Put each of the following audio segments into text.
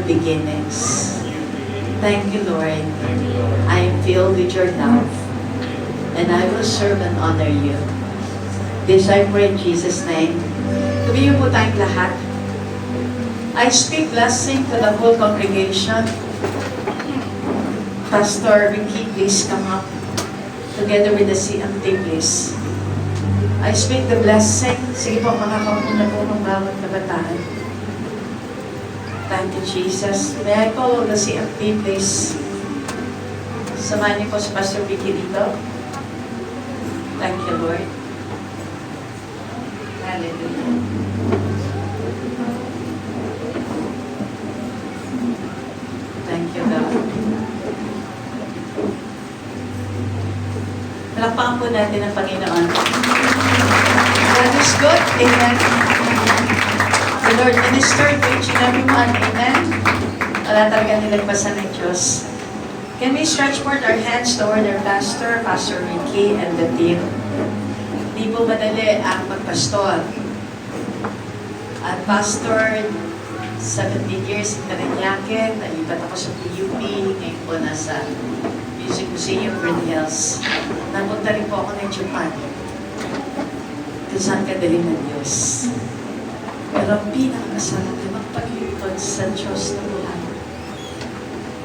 beginnings. Thank you, Lord. I am filled with your love, and I will serve and honor you. This I pray in Jesus' name. Tumiyo po tayong lahat. I speak blessing to the whole congregation. Pastor Ricky, please come up together with the CMT, please. I speak the blessing. Sige po, makakaupo na po ng bawat kabataan. Thank you, Jesus. May I call the CMT, please? Samahan niyo po si Pastor Ricky dito. Thank you, Lord. Hallelujah. Thank you, God. Palakpakan po natin ang Panginoon. God is good. Amen. The Lord ministered to each and every one. Amen. Wala talaga nilagpasan ng Diyos. Can we stretch forth our hands toward our pastor, Pastor Ricky, and the team? Hindi po madali ang magpastor. At pastor, 17 years in Parañaque, nalipat ako sa PUP, ngayon po nasa Music Museum, Green Hills. Napunta rin po ako ng Japan. Kung saan kadaling ng Diyos. Pero ang pinakamasarap na magpaglingkod sa Diyos na buhay.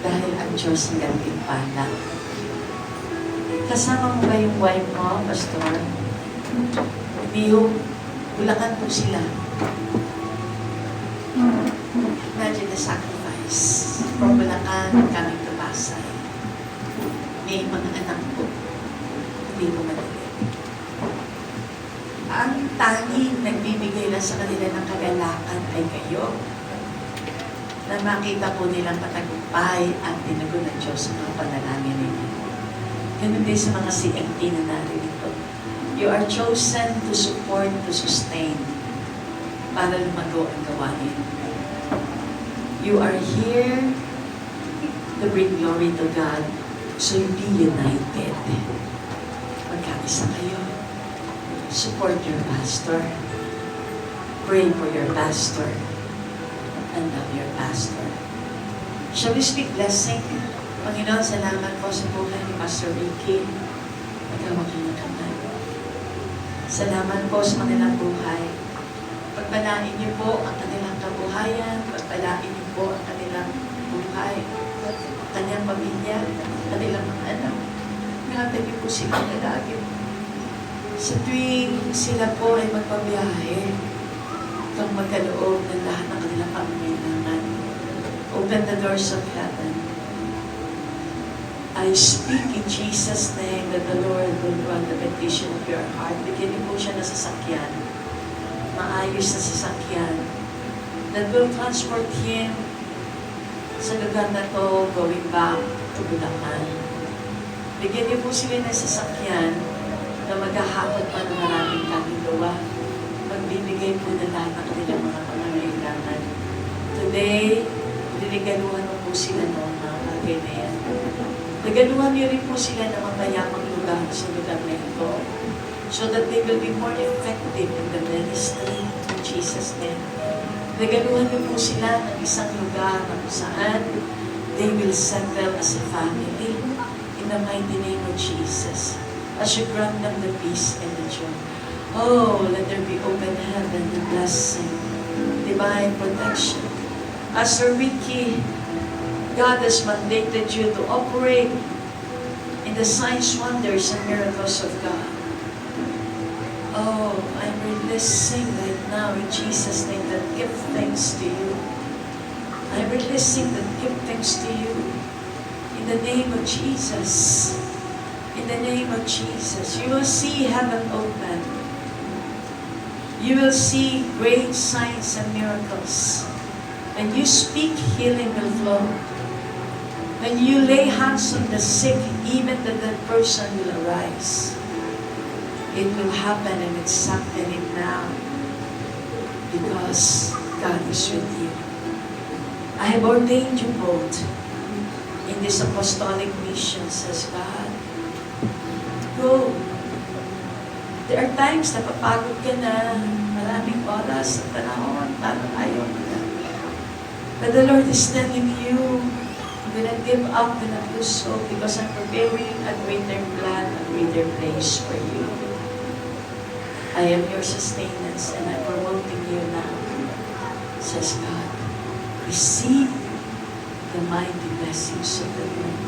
Dahil ang Diyos ang gantimpala. Kasama mo ba yung wife mo, Pastor? Hindi yung Bulacan po sila. Imagine the sacrifice. From Bulacan, coming to Pasay. May mga anak po. Hindi ko madali. Ang tanging nagbibigay lang sa kanila ng kagalakan ay kayo. Na makita po nilang patagumpay ang tinago ng Diyos sa mga panalangin ninyo. Ganun din sa mga CMT na narito. You are chosen to support, to sustain, para lumago ang gawain. You are here to bring glory to God, so you be united. Magkakisa kayo. Support your pastor. Pray for your pastor. And love your pastor. Shall we speak blessing? Panginoon, salamat po sa buhay ni Pastor Ricky. Magkawag kayo kamay. Salamat po sa kanilang buhay. Pagpalain niyo po ang kanilang kabuhayan. Pagpalain niyo po ang kanilang buhay. Kanyang pamilya, kanilang mga anak. Ingatan niyo po silang nalagim. Sa tuwing sila po ay magpabiyahe, kang magkaloob ng lahat ng kanilang pangangailangan. Open the doors of heaven. I speak in Jesus' name that the Lord will grant the petition of your heart. Bigyan niyo po siya na sasakyan. Maayos na sasakyan. That will transport him sa lugar na to going back to Bulacan. Bigyan niyo po sila ng sasakyan na maghahakot pa ng maraming kaluluwa. Magbibigay po na lahat ng kanilang mga pangangailangan. Today, dinigaluhan mo po sila ng mga bagay na yan. Nagaluhan niyo rin po sila ng mapayamang lugar sa lugar na ito so that they will be more effective in the ministry in Jesus' name. Nagaluhan niyo po sila ng isang lugar na kung saan they will settle as a family in the mighty name of Jesus. As you grant them the peace and the joy. Oh, let there be open heaven, the blessing, divine protection. Pastor Ricky, God has mandated you to operate in the signs, wonders, and miracles of God. Oh, I'm releasing right now in Jesus' name that give thanks to you. I'm releasing that give thanks to you in the name of Jesus. In the name of Jesus, you will see heaven open. You will see great signs and miracles. When you speak, healing will flow. When you lay hands on the sick, even the dead person will arise. It will happen, and it's happening now because God is with you. I have ordained you both in this apostolic mission, says God. Go. There are times na papagod ka na, maraming oras at panahon, parang ayaw mo na. But the Lord is telling you, do not give up, do not lose hope, because I'm preparing a greater plan, a greater place for you. I am your sustenance, and I'm promoting you now, says God. Receive the mighty blessings of the Lord.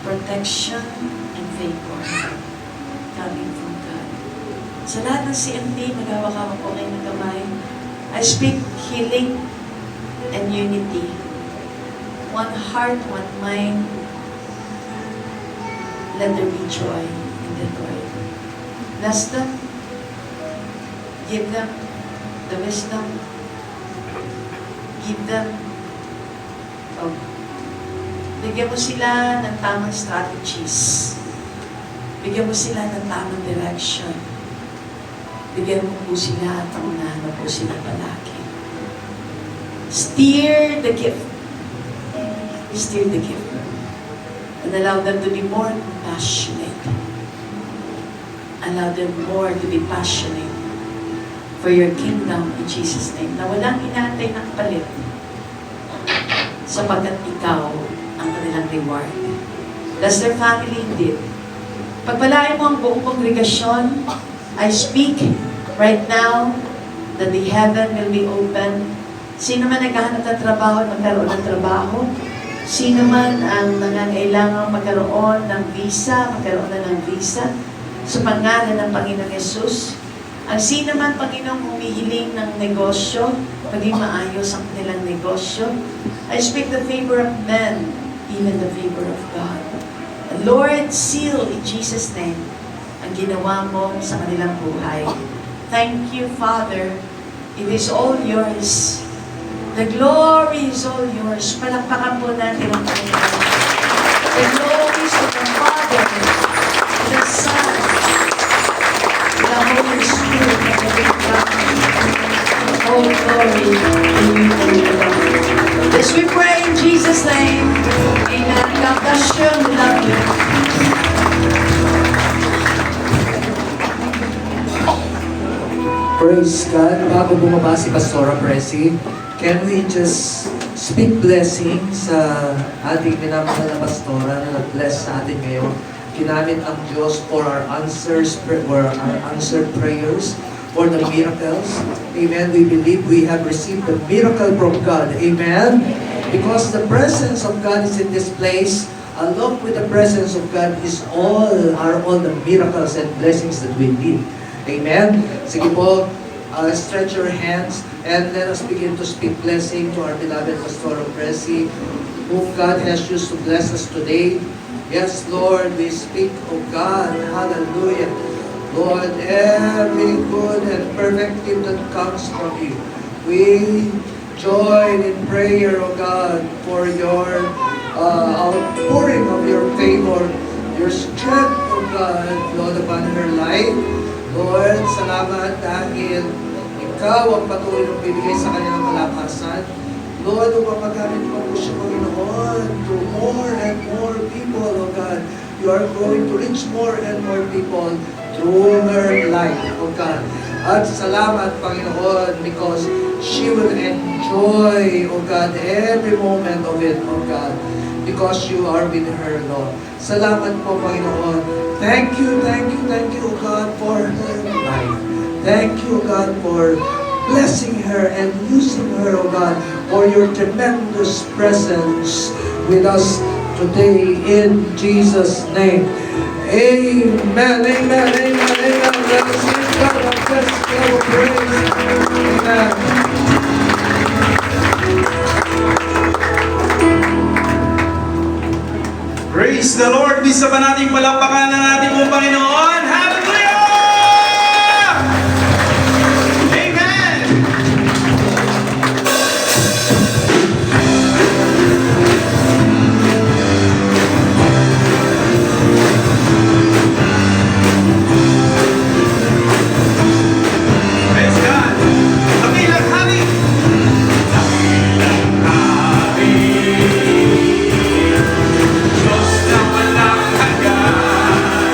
Protection and favor coming from God. Sa lahat ng CMT, maghawak-hawak po kayo ng kamay. I speak healing and unity. One heart, one mind. Let there be joy in the Lord. Bless them. Give them the wisdom. Give them. Bigyan mo sila ng tamang strategies. Bigyan mo sila ng tamang direction. Bigyan mo po sila at pangunahan mo po sila palagi. Steer the gift. Steer the gift. And allow them to be more passionate. Allow them more to be passionate for your kingdom in Jesus' name. Na walang inaantay ng kapalit sapagkat ikaw ang kanilang reward. That's their family indeed. Pagpalain mo ang buong kongregasyon, I speak right now that the heaven will be open. Sino man naghahanap ng trabaho, magkaroon ng trabaho. Sino man ang nangangailangan magkaroon ng visa, magkaroon na ng visa. Sa pangalan ng Panginoong Yesus. Ang sino man, Panginoong, humihiling ng negosyo, maging maayos ang kanilang negosyo. I speak the favor of men, even the favor of God. And Lord, seal in Jesus' name ang ginawa mo sa kanilang buhay. Thank you, Father. It is all yours. The glory is all yours. Palakpakan po natin ang Panginoon. The glory is of the Father, the Son, the Holy Spirit, and the living God. All glory to you, Lord. As we pray in Jesus' name, amen. God bless you. We love you. Praise God. Bago bumaba si Pastora Presi, can we just speak blessing sa ating minamahal na pastora na nag-bless sa atin ngayon? Ginamit ng Diyos for our answers, for our answered prayers, for the miracles. Amen. We believe we have received the miracle from God. Amen. Because the presence of God is in this place, along with the presence of God are all the miracles and blessings that we need. Amen. Sige po, stretch your hands and let us begin to speak blessing to our beloved Pastor Presi, whom God has used to bless us today. Yes, Lord, we speak, of God, hallelujah. Lord, every good and perfect gift that comes from you. We join in prayer, O God, for your outpouring of your favor, your strength, O God, Lord, upon her life. Lord, salamat dahil Ikaw ang patuloy na bibigay sa kanyang kalakasan. Lord, upang magamit mo po siya, Panginoon, to more and more people, O God. You are going to reach more and more people through her life, O God. At salamat, Panginoon, because she will enjoy, O God, every moment of it, O God, because you are with her, Lord. Salamat po, Panginoon. Thank you, O God, for her life. Thank you, O God, for blessing her and using her, O God, for your tremendous presence with us today in Jesus' name. Amen, amen, amen, amen. Let us give God a best level of praise. Amen. Praise the Lord! Bisa pa nating palakpakan ng ating pong Panginoon. Hallelujah! Amen! Praise God! Dakilang hari! Dakilang hari! Diyos na walang hanggan.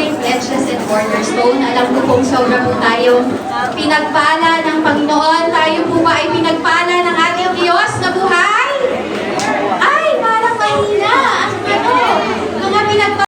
ating pledges and cornerstone. Alam ko pong sobra po tayong pinagpala ng Panginoon. Tayo po ba ay pinagpala ng ating Diyos na buhay?